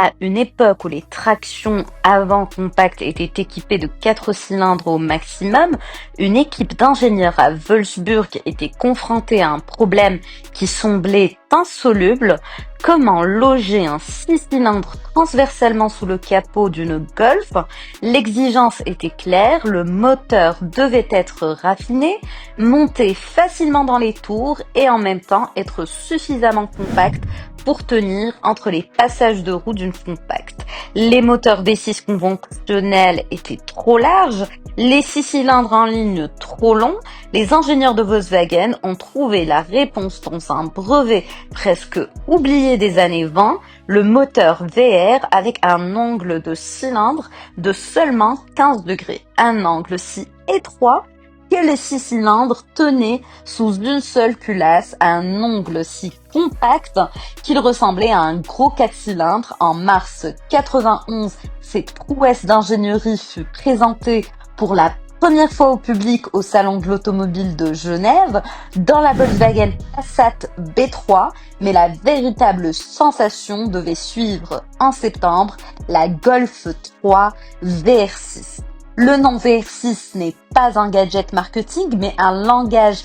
À une époque où les tractions avant compactes étaient équipées de 4 cylindres au maximum, une équipe d'ingénieurs à Wolfsburg était confrontée à un problème qui semblait insoluble: comment loger un 6 cylindres transversalement sous le capot d'une Golf? L'exigence était claire, le moteur devait être raffiné, monter facilement dans les tours et en même temps être suffisamment compact pour tenir entre les passages de roues d'une compacte. Les moteurs V6 conventionnels étaient trop larges, les 6 cylindres en ligne trop longs. Les ingénieurs de Volkswagen ont trouvé la réponse dans un brevet presque oublié des années 20, le moteur VR avec un angle de cylindre de seulement 15 degrés. Un angle si étroit que les 6 cylindres tenaient sous une seule culasse, à un angle si compact qu'il ressemblait à un gros 4 cylindres. En mars 91, cette prouesse d'ingénierie fut présentée pour la première fois au public au Salon de l'Automobile de Genève, dans la Volkswagen Passat B3, mais la véritable sensation devait suivre en septembre, la Golf 3 VR6. Le nom VR6 n'est pas un gadget marketing, mais un langage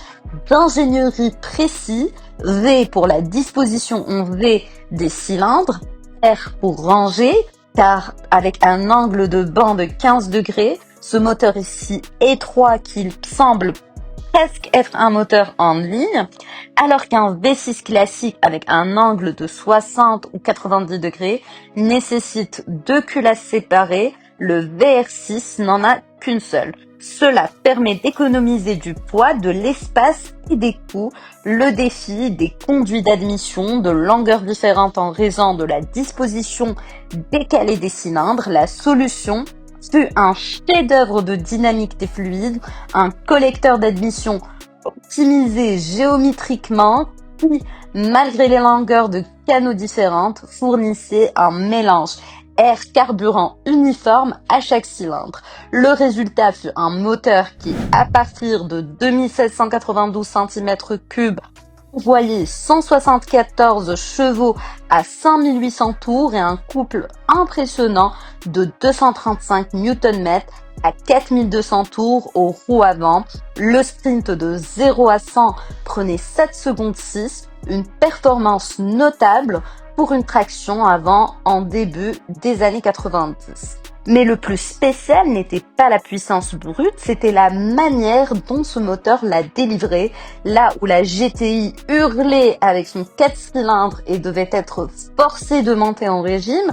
d'ingénierie précis. V pour la disposition en V des cylindres, R pour ranger, car avec un angle de banc de 15 degrés, ce moteur est si étroit qu'il semble presque être un moteur en ligne, alors qu'un V6 classique avec un angle de 60 ou 90 degrés nécessite 2 culasses séparées. Le VR6 n'en a qu'une seule. Cela permet d'économiser du poids, de l'espace et des coûts. Le défi des conduits d'admission de longueurs différentes en raison de la disposition décalée des cylindres. La solution fut un chef-d'œuvre de dynamique des fluides, un collecteur d'admission optimisé géométriquement qui, malgré les longueurs de canaux différentes, fournissait un mélange air carburant uniforme à chaque cylindre. Le résultat fut un moteur qui, à partir de 2792 cm3, envoyait 174 chevaux à 5800 tours et un couple impressionnant de 235 Nm à 4200 tours aux roues avant. Le sprint de 0 à 100 prenait 7 secondes 6, une performance notable pour une traction avant en début des années 90. Mais le plus spécial n'était pas la puissance brute, c'était la manière dont ce moteur l'a délivré. Là où la GTI hurlait avec son 4 cylindres et devait être forcée de monter en régime,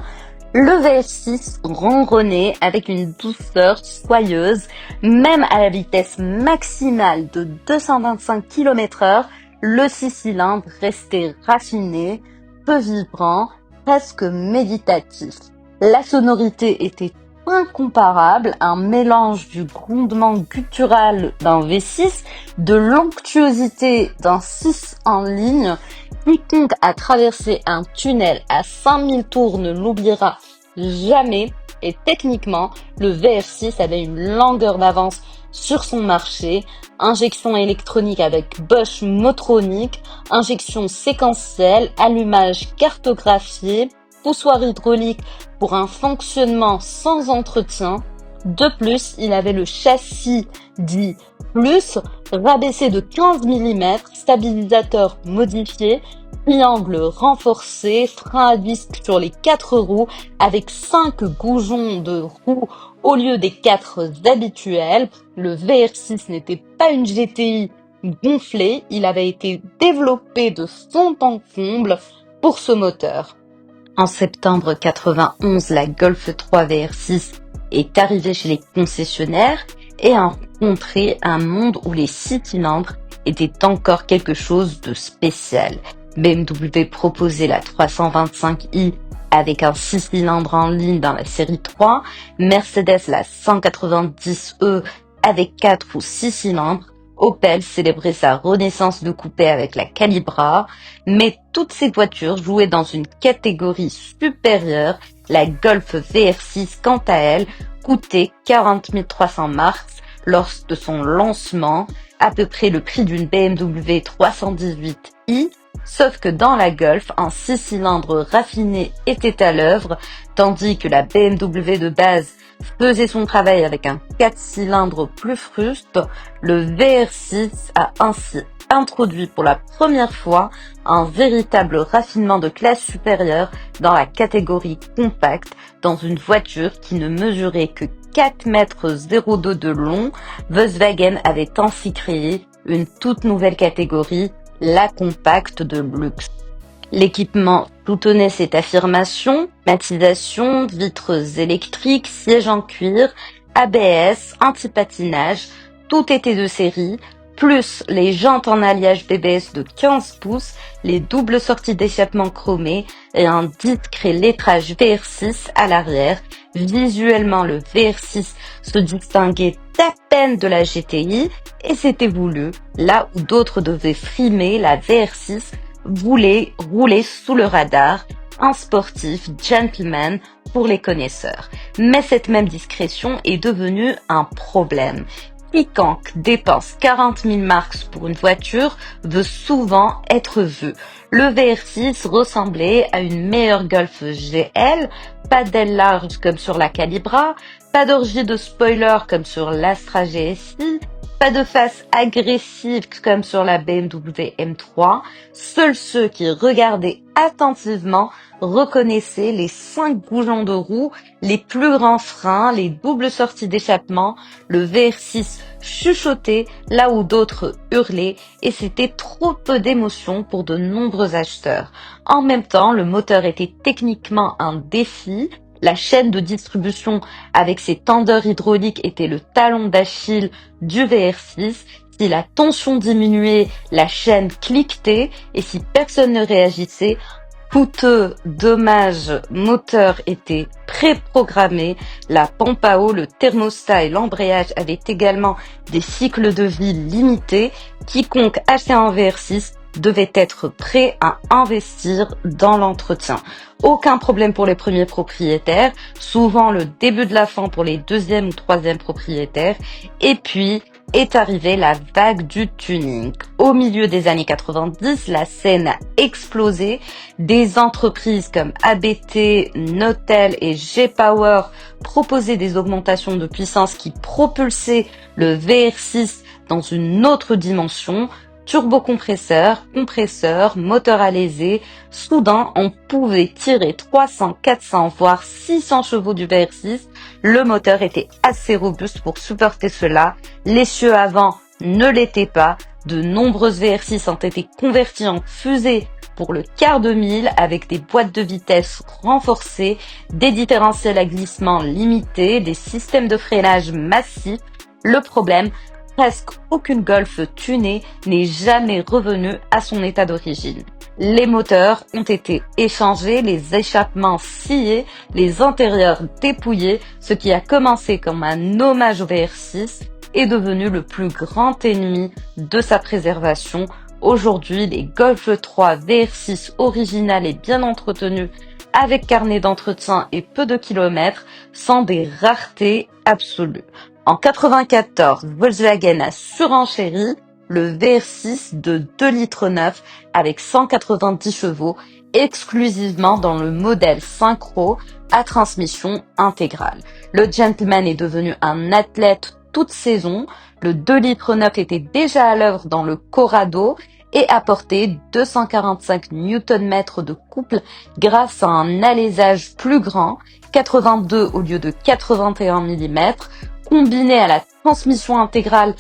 le VR6 ronronnait avec une douceur soyeuse. Même à la vitesse maximale de 225 km/h, le 6 cylindres restait raffiné, peu vibrant, presque méditatif. La sonorité était incomparable, un mélange du grondement guttural d'un V6, de l'onctuosité d'un 6 en ligne. Quiconque a traversé un tunnel à 5000 tours ne l'oubliera jamais, et techniquement, le VR6 avait une longueur d'avance sur son marché. Injection électronique avec Bosch Motronic, injection séquentielle, allumage cartographié, poussoir hydraulique pour un fonctionnement sans entretien. De plus, il avait le châssis dit plus, rabaissé de 15 mm, stabilisateur modifié, triangle renforcé, frein à disque sur les 4 roues avec 5 goujons de roues au lieu des 4 habituels. Le VR6 n'était pas une GTI gonflée, il avait été développé de fond en comble pour ce moteur. En septembre 91, la Golf 3 VR6 est arrivée chez les concessionnaires et a rencontré un monde où les 6 cylindres étaient encore quelque chose de spécial. BMW proposait la 325i avec un 6 cylindres en ligne dans la série 3, Mercedes la 190e avec 4 ou 6 cylindres, Opel célébrait sa renaissance de coupé avec la Calibra, mais toutes ces voitures jouaient dans une catégorie supérieure. La Golf VR6, quant à elle, coûtait 40 300 marks lors de son lancement, à peu près le prix d'une BMW 318i Sauf que dans la Golf, un 6 cylindres raffiné était à l'œuvre, tandis que la BMW de base faisait son travail avec un 4 cylindres plus fruste. Le VR6 a ainsi introduit pour la première fois un véritable raffinement de classe supérieure dans la catégorie compacte, dans une voiture qui ne mesurait que 4,02 m de long. Volkswagen avait ainsi créé une toute nouvelle catégorie, la compacte de luxe. L'équipement soutenait cette affirmation: climatisation, vitres électriques, sièges en cuir, ABS, anti-patinage, tout était de série, plus les jantes en alliage BBS de 15 pouces, les doubles sorties d'échappement chromées et un discret lettrage VR6 à l'arrière. Visuellement, le VR6 se distinguait à peine de la GTI et c'était voulu. Là où d'autres devaient frimer, la VR6 voulait rouler sous le radar, un sportif gentleman pour les connaisseurs. Mais cette même discrétion est devenue un problème. Quiconque dépense 40 000 marks pour une voiture veut souvent être vu. Le VR6 ressemblait à une meilleure Golf GL, pas d'aile large comme sur la Calibra, pas d'orgie de spoiler comme sur l'Astra GSI, pas de face agressive comme sur la BMW M3. Seuls ceux qui regardaient attentivement reconnaissaient les 5 boujons de roue, les plus grands freins, les doubles sorties d'échappement. Le VR6 chuchotait là où d'autres hurlaient et c'était trop peu d'émotion pour de nombreux acheteurs. En même temps, le moteur était techniquement un défi. La chaîne de distribution avec ses tendeurs hydrauliques était le talon d'Achille du VR6. Si la tension diminuait, la chaîne cliquetait et si personne ne réagissait, coûteux dommages moteur étaient préprogrammés. La pompe à eau, le thermostat et l'embrayage avaient également des cycles de vie limités. Quiconque achetait un VR6 devait être prêt à investir dans l'entretien. Aucun problème pour les premiers propriétaires, souvent le début de la fin pour les deuxième ou troisième propriétaires. Et puis est arrivée la vague du tuning. Au milieu des années 90, la scène a explosé. Des entreprises comme ABT, Notel et G-Power proposaient des augmentations de puissance qui propulsaient le VR6 dans une autre dimension. Turbocompresseur, compresseur, moteur alésé. Soudain, on pouvait tirer 300, 400, voire 600 chevaux du VR6. Le moteur était assez robuste pour supporter cela. L'essieu avant ne l'était pas. De nombreuses VR6 ont été converties en fusées pour le quart de mille avec des boîtes de vitesse renforcées, des différentiels à glissement limités, des systèmes de freinage massifs. Le problème, presque aucune Golf tunée n'est jamais revenue à son état d'origine. Les moteurs ont été échangés, les échappements sciés, les intérieurs dépouillés. Ce qui a commencé comme un hommage au VR6 est devenu le plus grand ennemi de sa préservation. Aujourd'hui, les Golf 3 VR6 originales et bien entretenues avec carnet d'entretien et peu de kilomètres sont des raretés absolues. En 94, Volkswagen a surenchéri le VR6 de 2,9 litres avec 190 chevaux exclusivement dans le modèle synchro à transmission intégrale. Le gentleman est devenu un athlète toute saison. Le 2,9 litres était déjà à l'œuvre dans le Corrado et apportait 245 Nm de couple grâce à un alésage plus grand, 82 au lieu de 81 mm, combiné à la transmission intégrale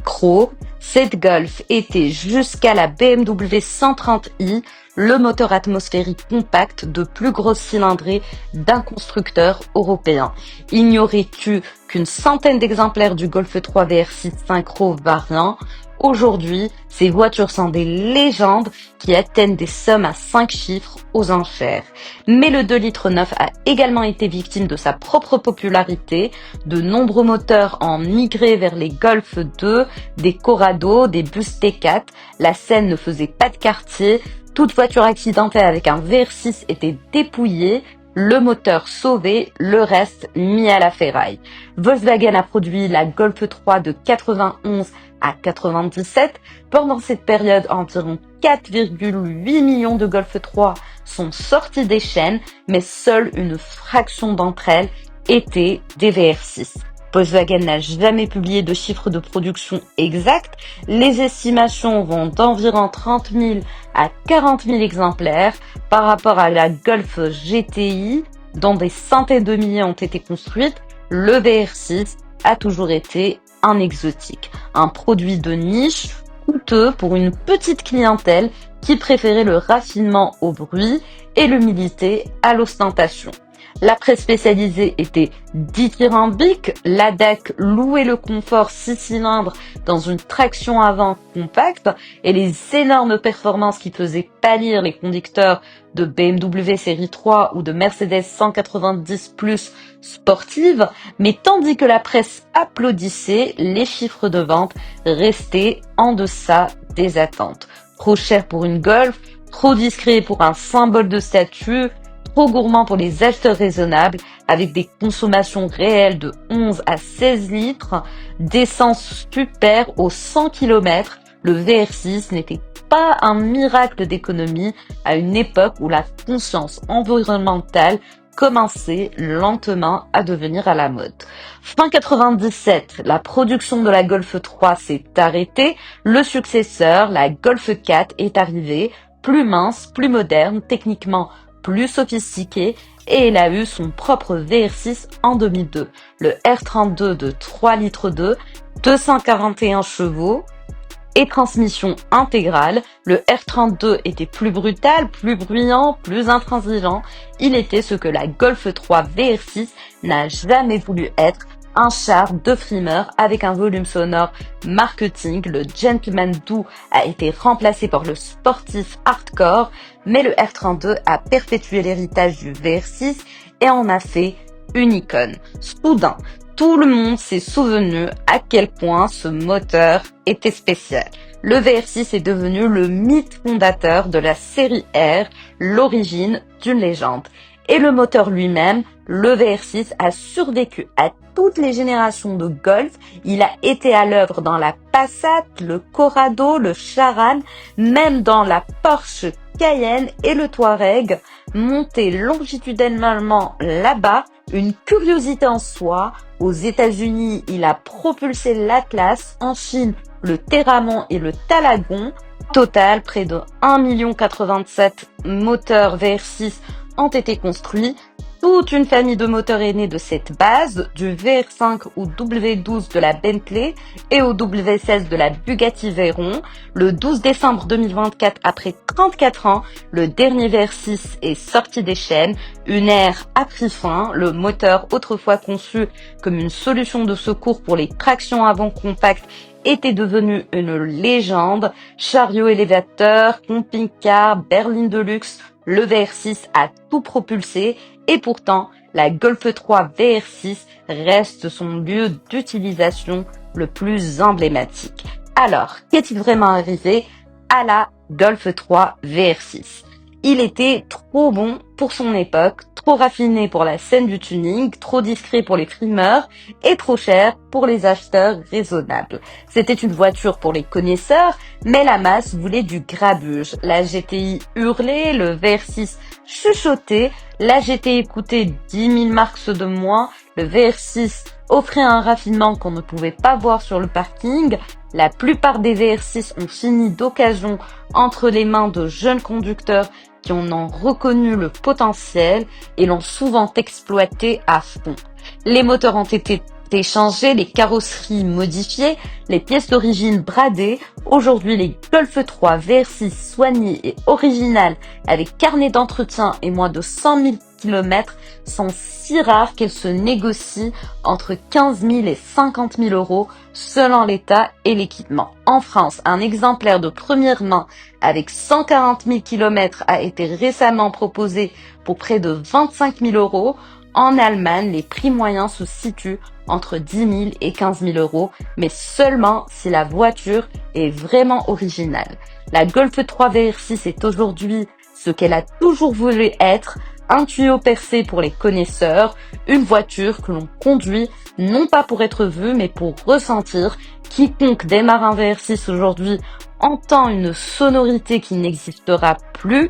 Cro. Cette Golf était jusqu'à la BMW 130i le moteur atmosphérique compact de plus grosse cylindrée d'un constructeur européen. Il n'y aurait eu qu'une centaine d'exemplaires du Golf 3 VR6 Synchro variant. Aujourd'hui, ces voitures sont des légendes qui atteignent des sommes à 5 chiffres aux enchères. Mais le 2,9 litres a également été victime de sa propre popularité. De nombreux moteurs ont migré vers les Golf 2, des Corrado, des bus T4. La scène ne faisait pas de quartier. Toute voiture accidentée avec un VR6 était dépouillée. le moteur sauvé, le reste mis à la ferraille. Volkswagen a produit la Golf 3 de 91 à 97. Pendant cette période, environ 4,8 millions de Golf 3 sont sortis des chaînes, mais seule une fraction d'entre elles étaient des VR6. Volkswagen n'a jamais publié de chiffres de production exacts. Les estimations vont d'environ 30 000 à 40 000 exemplaires par rapport à la Golf GTI, dont des centaines de milliers ont été construites. Le VR6 a toujours été un exotique, un produit de niche, coûteux pour une petite clientèle qui préférait le raffinement au bruit et l'humilité à l'ostentation. La presse spécialisée était dithyrambique, l'ADAC louait le confort 6 cylindres dans une traction avant compacte et les énormes performances qui faisaient pâlir les conducteurs de BMW série 3 ou de Mercedes 190 Plus sportive, mais tandis que la presse applaudissait, les chiffres de vente restaient en deçà des attentes. Trop cher pour une Golf, trop discret pour un symbole de statut, trop gourmand pour les acheteurs raisonnables, avec des consommations réelles de 11 à 16 litres, d'essence super aux 100 km, le VR6 n'était pas un miracle d'économie à une époque où la conscience environnementale commençait lentement à devenir à la mode. Fin 97, la production de la Golf 3 s'est arrêtée, le successeur, la Golf 4, est arrivé, plus mince, plus moderne, techniquement plus sophistiqué, et il a eu son propre VR6 en 2002. Le R32 de 3 litres 241 chevaux et transmission intégrale. Le R32 était plus brutal, plus bruyant, plus intransigeant. Il était ce que la Golf 3 VR6 n'a jamais voulu être, un char de frimeur avec un volume sonore marketing. Le gentleman doux a été remplacé par le sportif hardcore, mais le R32 a perpétué l'héritage du VR6 et en a fait une icône. Soudain, tout le monde s'est souvenu à quel point ce moteur était spécial. Le VR6 est devenu le mythe fondateur de la série R, l'origine d'une légende. Et le moteur lui-même, le VR6, a survécu à toutes les générations de Golf. Il a été à l'œuvre dans la Passat, le Corrado, le Charan, même dans la Porsche Cayenne et le Touareg. Monté longitudinalement là-bas, une curiosité en soi. Aux États-Unis, il a propulsé l'Atlas, en Chine, le Terramont et le Talagon. Total, près de 1,87 million moteurs VR6 ont été construits. Toute une famille de moteurs est née de cette base, du VR5 au W12 de la Bentley et au W16 de la Bugatti Veyron. Le 12 décembre 2024, après 34 ans, le dernier VR6 est sorti des chaînes. Une ère a pris fin. Le moteur, autrefois conçu comme une solution de secours pour les tractions avant compactes, était devenu une légende. Chariot élévateur, camping-car, berline de luxe, le VR6 a tout propulsé et pourtant, la Golf 3 VR6 reste son lieu d'utilisation le plus emblématique. Alors, qu'est-il vraiment arrivé à la Golf 3 VR6? Il était trop bon pour son époque, trop raffiné pour la scène du tuning, trop discret pour les frimeurs et trop cher pour les acheteurs raisonnables. C'était une voiture pour les connaisseurs, mais la masse voulait du grabuge. La GTI hurlait, le VR6 chuchotait, la GTI coûtait 10 000 marks de moins, le VR6 offrait un raffinement qu'on ne pouvait pas voir sur le parking. La plupart des VR6 ont fini d'occasion entre les mains de jeunes conducteurs qui en ont reconnu le potentiel et l'ont souvent exploité à fond. Les moteurs ont été changés, les carrosseries modifiées, les pièces d'origine bradées. Aujourd'hui, les Golf 3 VR6 soignés et originales avec carnet d'entretien et moins de 100 000 km sont si rares qu'elles se négocient entre 15 000 et 50 000 euros selon l'état et l'équipement. En France, un exemplaire de première main avec 140 000 km a été récemment proposé pour près de 25 000 euros. En Allemagne, les prix moyens se situent entre 10 000 et 15 000 euros, mais seulement si la voiture est vraiment originale. La Golf 3 VR6 est aujourd'hui ce qu'elle a toujours voulu être, un tuyau percé pour les connaisseurs, une voiture que l'on conduit non pas pour être vu mais pour ressentir. Quiconque démarre un VR6 aujourd'hui entend une sonorité qui n'existera plus.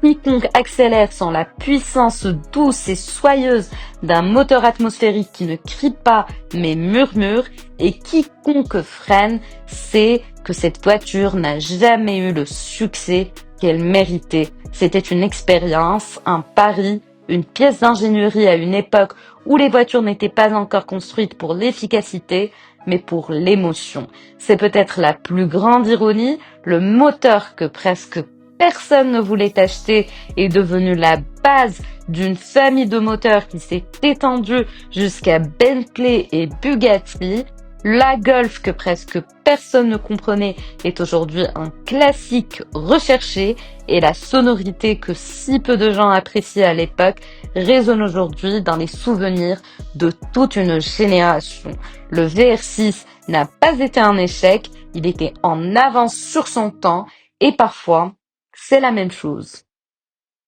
Quiconque accélère sent la puissance douce et soyeuse d'un moteur atmosphérique qui ne crie pas mais murmure, et quiconque freine sait que cette voiture n'a jamais eu le succès qu'elle méritait. C'était une expérience, un pari, une pièce d'ingénierie à une époque où les voitures n'étaient pas encore construites pour l'efficacité, mais pour l'émotion. C'est peut-être la plus grande ironie, le moteur que presque personne ne voulait acheter est devenu la base d'une famille de moteurs qui s'est étendue jusqu'à Bentley et Bugatti. La Golf que presque personne ne comprenait est aujourd'hui un classique recherché, et la sonorité que si peu de gens appréciaient à l'époque résonne aujourd'hui dans les souvenirs de toute une génération. Le VR6 n'a pas été un échec, il était en avance sur son temps, et parfois c'est la même chose.